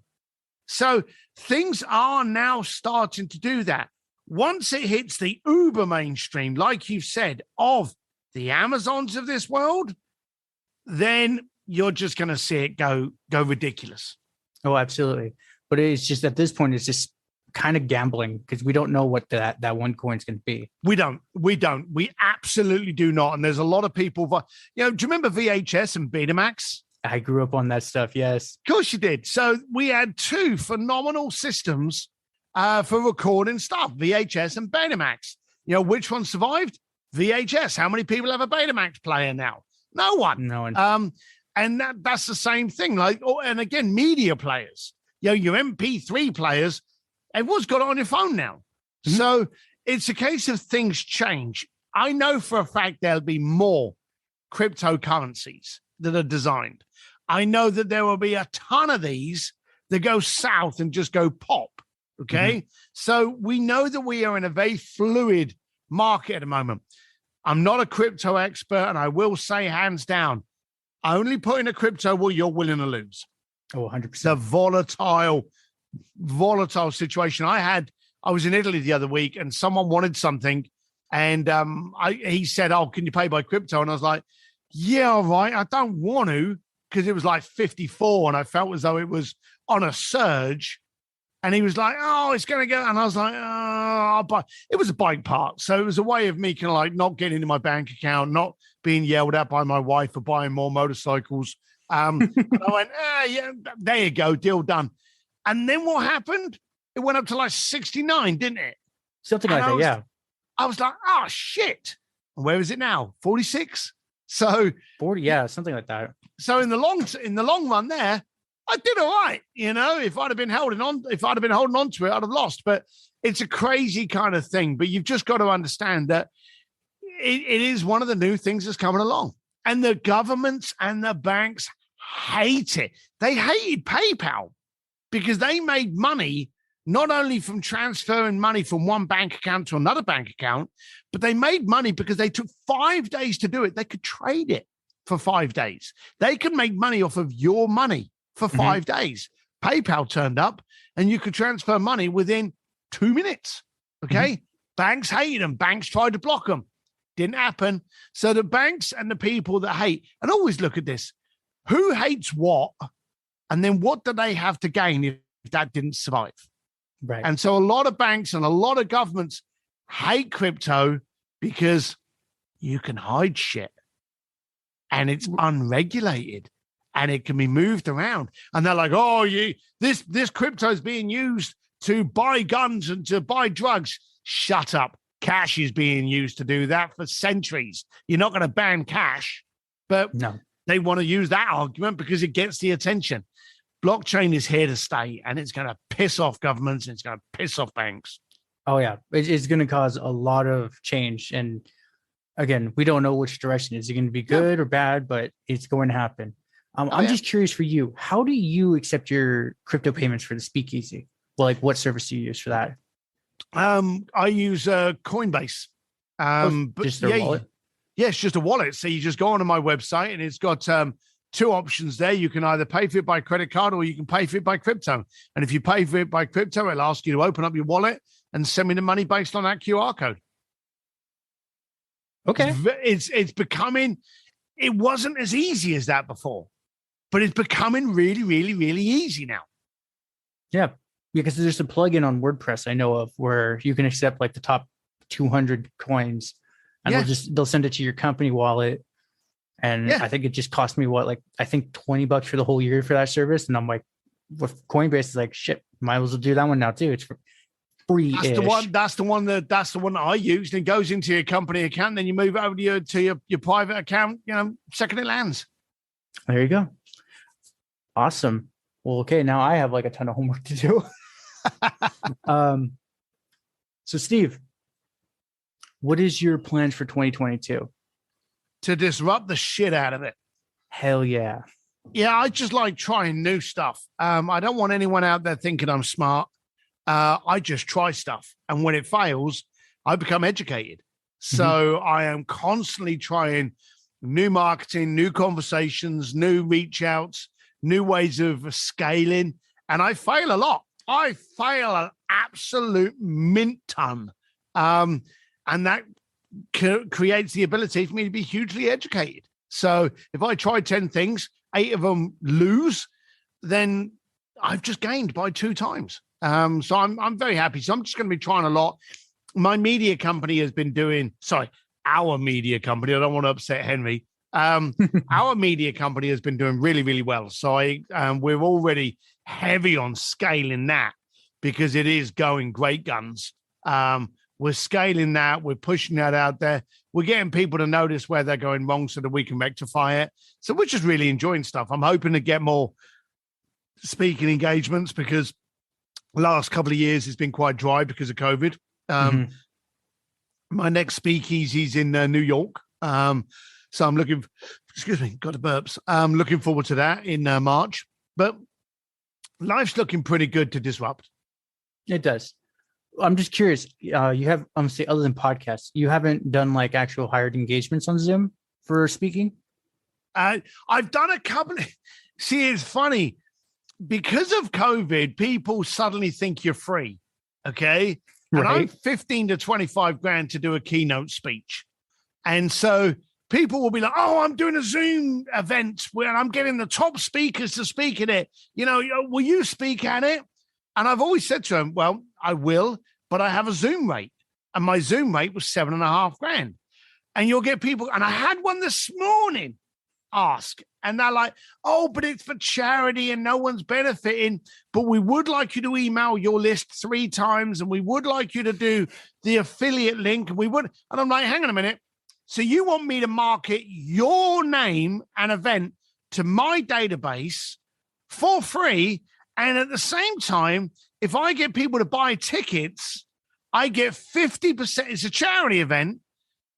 So things are now starting to do that. Once it hits the uber mainstream, like you've said, of the Amazons of this world, then you're just going to see it go ridiculous. Oh, absolutely. But it's just at this point, it's just kind of gambling because we don't know what that one coin's going to be. We don't. We absolutely do not. And there's a lot of people, do you remember VHS and Betamax? I grew up on that stuff. Yes. Of course you did. So we had two phenomenal systems for recording stuff, VHS and Betamax. Which one survived? VHS. How many people have a Betamax player now? No one. No one. And that's the same thing. And again, media players, your MP3 players, everyone's got it on your phone now. Mm-hmm. So it's a case of things change. I know for a fact there'll be more cryptocurrencies that are designed. I know that there will be a ton of these that go south and just go pop. Okay. Mm-hmm. So we know that we are in a very fluid market at the moment. I'm not a crypto expert, and I will say hands down, I only put in a crypto where you're willing to lose. Oh, 100%. The volatile situation. I was in Italy the other week, and someone wanted something, and he said, "Oh, can you pay by crypto?" And I was like, "Yeah, all right. I don't want to," because it was like 54, and I felt as though it was on a surge. And he was like, "Oh, it's going to go." And I was like, "Oh, I'll buy." It was a bike park. So it was a way of me kind of like not getting into my bank account, not being yelled at by my wife for buying more motorcycles. And I went, yeah, there you go. Deal done. And then what happened? It went up to like 69, didn't it? Something like that, yeah. I was like, oh, shit. And where is it now? 46? So 40, yeah, something like that. So in the long run there, I did all right. If I'd have been holding on to it, I'd have lost. But it's a crazy kind of thing. But you've just got to understand that it is one of the new things that's coming along. And the governments and the banks hate it. They hated PayPal because they made money not only from transferring money from one bank account to another bank account, but they made money because they took 5 days to do it. They could trade it for 5 days. They could make money off of your money for 5 days. PayPal turned up and you could transfer money within 2 minutes. Okay. Mm-hmm. Banks hated them. Banks tried to block them. Didn't happen. So the banks and the people that hate, and always look at this, who hates what? And then what do they have to gain if that didn't survive? Right. And so a lot of banks and a lot of governments hate crypto because you can hide shit and it's unregulated. And it can be moved around. And they're like, oh, this crypto is being used to buy guns and to buy drugs. Shut up. Cash is being used to do that for centuries. You're not going to ban cash, but no, they want to use that argument because it gets the attention. Blockchain is here to stay, and it's going to piss off governments. And it's going to piss off banks. Oh, yeah. It's going to cause a lot of change. And again, we don't know which direction. Is it going to be good or bad, but it's going to happen. I'm just curious for you. How do you accept your crypto payments for the Speakeasy? Well, like what service do you use for that? I use Coinbase. Just a wallet? Yeah, it's just a wallet. So you just go onto my website and it's got two options there. You can either pay for it by credit card or you can pay for it by crypto. And if you pay for it by crypto, it'll ask you to open up your wallet and send me the money based on that QR code. Okay. It's becoming, it wasn't as easy as that before. But it's becoming really, really, really easy now. Yeah, because there's a plugin on WordPress I know of where you can accept like the top 200 coins, and they'll send it to your company wallet. And I think it just cost me I think $20 for the whole year for that service. And I'm like, with Coinbase is like, shit, might as well do that one now too. It's free. That's the one that I used. And it goes into your company account. Then you move it over to your private account. Second it lands. There you go. Awesome. Well, okay, now I have like a ton of homework to do. um, so Steve, what is your plans for 2022? To disrupt the shit out of it. Hell yeah. Yeah, I just like trying new stuff. I don't want anyone out there thinking I'm smart. I just try stuff. And when it fails, I become educated. So I am constantly trying new marketing, new conversations, new reach outs, new ways of scaling. And I fail a lot. I fail an absolute mint ton. And that creates the ability for me to be hugely educated. So if I try 10 things, 8 of them lose, then I've just gained by 2 times. So I'm very happy. So I'm just going to be trying a lot. My media company has been doing, our media company. I don't want to upset Henry. Our media company has been doing really, really well. So we're already heavy on scaling that because it is going great guns. We're scaling that. We're pushing that out there. We're getting people to notice where they're going wrong so that we can rectify it. So we're just really enjoying stuff. I'm hoping to get more speaking engagements because the last couple of years has been quite dry because of COVID. My next speakeasy's in New York. So I'm looking, got the burps. I'm looking forward to that in March. But life's looking pretty good to disrupt. It does. I'm just curious. You have, say, other than podcasts, you haven't done like actual hired engagements on Zoom for speaking? I've done a couple. See, it's funny. Because of COVID, people suddenly think you're free. Okay. And I'm 15 to 25 grand to do a keynote speech. And so people will be like, oh, I'm doing a Zoom event where I'm getting the top speakers to speak in it. Will you speak at it? And I've always said to them, well, I will, but I have a Zoom rate. And my Zoom rate was 7.5 grand. And you'll get people, and I had one this morning ask, and they're like, oh, but it's for charity and no one's benefiting, but we would like you to email your list 3 times, and we would like you to do the affiliate link, and we would. And I'm like, hang on a minute. So you want me to market your name and event to my database for free, and at the same time, if I get people to buy tickets, I get 50%. It's a charity event,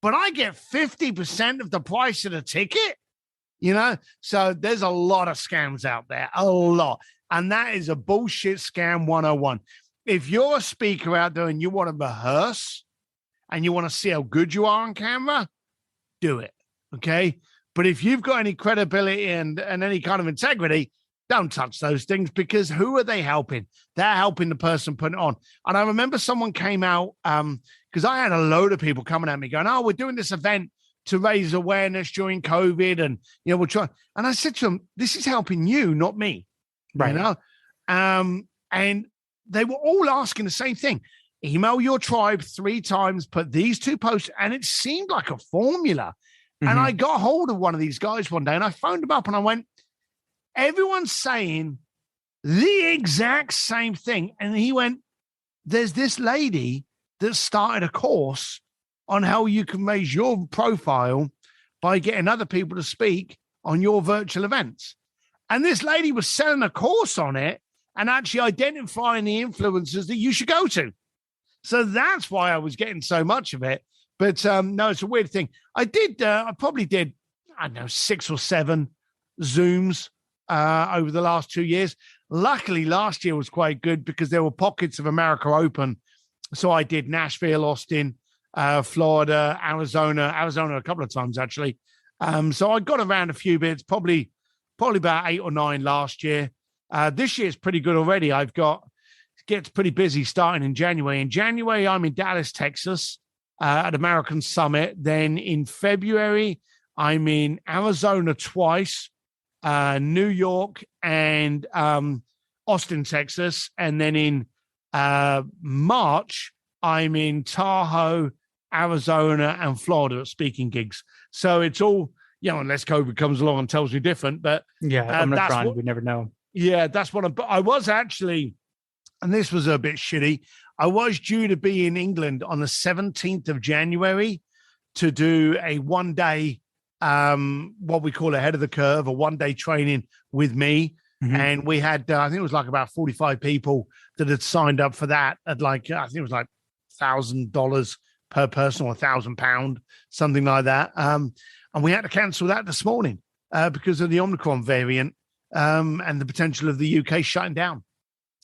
but I get 50% of the price of the ticket, So there's a lot of scams out there, a lot. And that is a bullshit scam 101. If you're a speaker out there and you want to rehearse and you want to see how good you are on camera, do it, okay? But if you've got any credibility and any kind of integrity, don't touch those things, because who are they helping? They're helping the person putting it on. And I remember someone came out, because I had a load of people coming at me going, oh, we're doing this event to raise awareness during COVID. And, we'll try. And I said to them, this is helping you, not me. Right. And they were all asking the same thing. Email your tribe 3 times, put these 2 posts. And it seemed like a formula. And I got hold of one of these guys one day and I phoned him up and I went, everyone's saying the exact same thing. And he went, there's this lady that started a course on how you can raise your profile by getting other people to speak on your virtual events. And this lady was selling a course on it and actually identifying the influencers that you should go to. So that's why I was getting so much of it. But no, it's a weird thing. I probably did, 6 or 7 Zooms over the last 2 years. Luckily, last year was quite good because there were pockets of America open. So I did Nashville, Austin, Florida, Arizona a couple of times, actually. So I got around a few bits, probably about 8 or 9 last year. This year's pretty good already. It gets pretty busy starting in January. In January, I'm in Dallas, Texas at American Summit. Then in February, I'm in Arizona twice, New York and Austin, Texas. And then in March, I'm in Tahoe, Arizona, and Florida at speaking gigs. So it's all, unless COVID comes along and tells me different. But Omicron, we never know. Yeah, that's what I was actually, and this was a bit shitty. I was due to be in England on the 17th of January to do a 1-day, what we call ahead of the curve, a 1-day training with me. And we had, I think it was like about 45 people that had signed up for that at like, I think it was like $1,000 per person or £1,000, something like that. And we had to cancel that this morning because of the Omicron variant and the potential of the UK shutting down.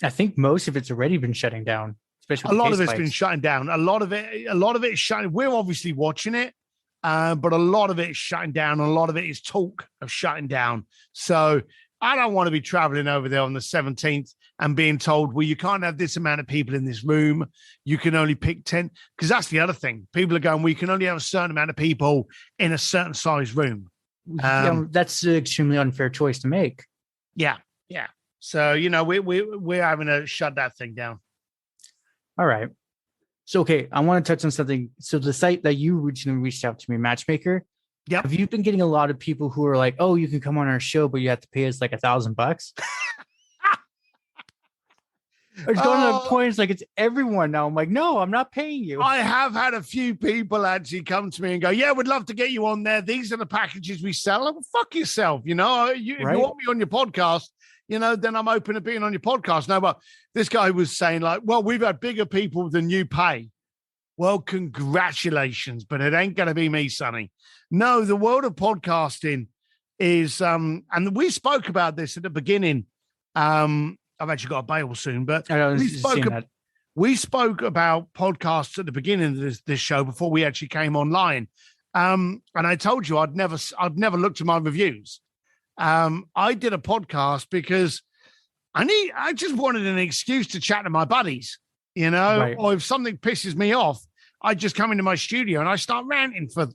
I think most of it's already been shutting down, especially a lot of it's been shutting down. A lot of it is shutting. We're obviously watching it, but a lot of it is shutting down. A lot of it is talk of shutting down. So I don't want to be traveling over there on the 17th and being told, well, you can't have this amount of people in this room. You can only pick 10. Because that's the other thing. People are going, we can only have a certain amount of people in a certain size room. That's an extremely unfair choice to make. Yeah. So, we're having to shut that thing down. All right. So, okay, I want to touch on something. So the site that you originally reached out to me, Matchmaker. Yeah. Have you been getting a lot of people who are like, oh, you can come on our show, but you have to pay us like $1,000? It's going to the point, it's like, it's everyone now. I'm like, no, I'm not paying you. I have had a few people actually come to me and go, yeah, we'd love to get you on there. These are the packages we sell. Like, well, fuck yourself. If you want me on your podcast, then I'm open to being on your podcast. No, but this guy was saying like, well, we've had bigger people than you pay. Well, congratulations, but it ain't going to be me, Sonny. No, the world of podcasting is, and we spoke about this at the beginning. I've actually got a bail soon, but we spoke about podcasts at the beginning of this show before we actually came online. And I told you I'd never looked at my reviews. I did a podcast because I just wanted an excuse to chat to my buddies, right. Or if something pisses me off, I just come into my studio and I start ranting for,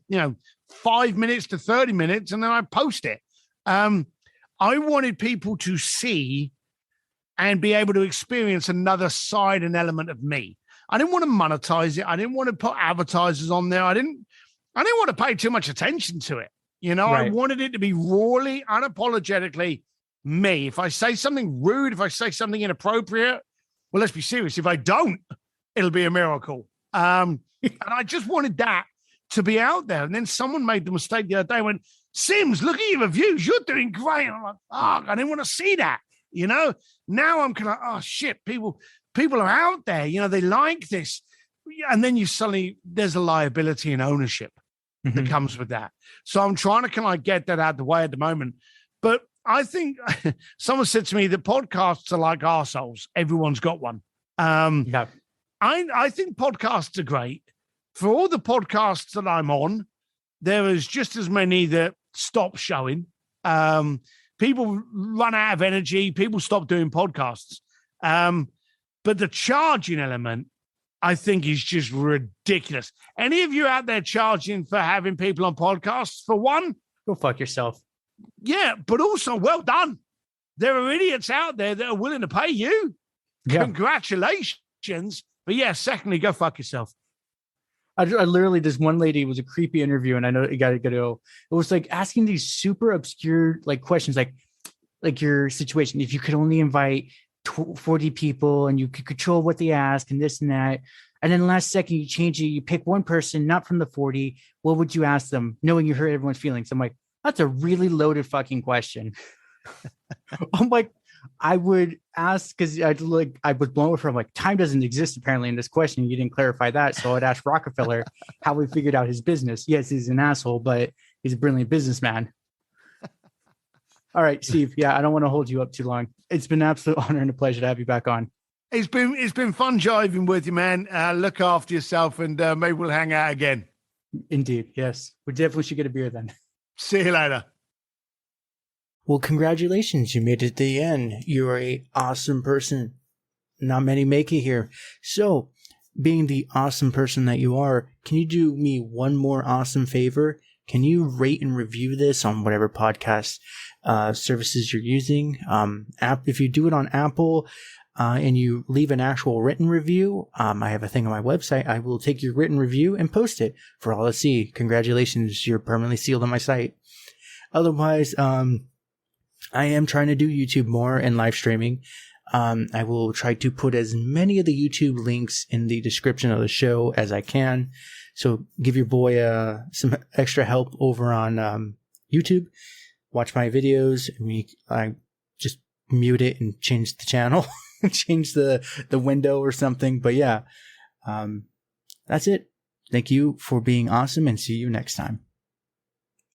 5 minutes to 30 minutes and then I post it. I wanted people to see and be able to experience another side and element of me. I didn't want to monetize it. I didn't want to put advertisers on there. I didn't want to pay too much attention to it. Right. I wanted it to be rawly, unapologetically me. If I say something rude, if I say something inappropriate, well, let's be serious. If I don't, it'll be a miracle. And I just wanted that to be out there. And then someone made the mistake the other day and went, Sims, look at your reviews. You're doing great. And I'm like, I didn't want to see that. Now I'm kind of, oh shit, people are out there, they like this. And then there's a liability and ownership that comes with that. So I'm trying to kind of get that out of the way at the moment. But I think someone said to me that podcasts are like arseholes. Everyone's got one. I think podcasts are great. For all the podcasts that I'm on, there is just as many that stop showing. People run out of energy. People stop doing podcasts. But the charging element, I think, is just ridiculous. Any of you out there charging for having people on podcasts, for one? Go fuck yourself. Yeah, but also, well done. There are idiots out there that are willing to pay you. Yeah. Congratulations. But yeah, secondly, go fuck yourself. I literally, this one lady, was a creepy interview, and I know you got to go. It was like asking these super obscure questions, like your situation. If you could only invite 40 people and you could control what they ask and this and that, and then last second you change it, you pick one person, not from the 40. What would you ask them, knowing you hurt everyone's feelings? I'm like, that's a really loaded fucking question. I'm like, I would ask, because I was blown with her. I'm like, time doesn't exist apparently in this question. You didn't clarify that. So I'd ask Rockefeller how he figured out his business. Yes, he's an asshole, but he's a brilliant businessman. All right, Steve. Yeah, I don't want to hold you up too long. It's been an absolute honor and a pleasure to have you back on. It's been fun jiving with you, man. Look after yourself, and maybe we'll hang out again. Indeed, yes. We definitely should get a beer then. See you later. Well, congratulations. You made it to the end. You're an awesome person. Not many make it here. So, being the awesome person that you are, can you do me one more awesome favor? Can you rate and review this on whatever podcast services you're using? If you do it on Apple and you leave an actual written review, I have a thing on my website. I will take your written review and post it for all to see. Congratulations. You're permanently sealed on my site. Otherwise, I am trying to do YouTube more and live streaming. I will try to put as many of the YouTube links in the description of the show as I can. So give your boy some extra help over on YouTube. Watch my videos. I just mute it and change the channel, change the window or something. But yeah, that's it. Thank you for being awesome, and see you next time.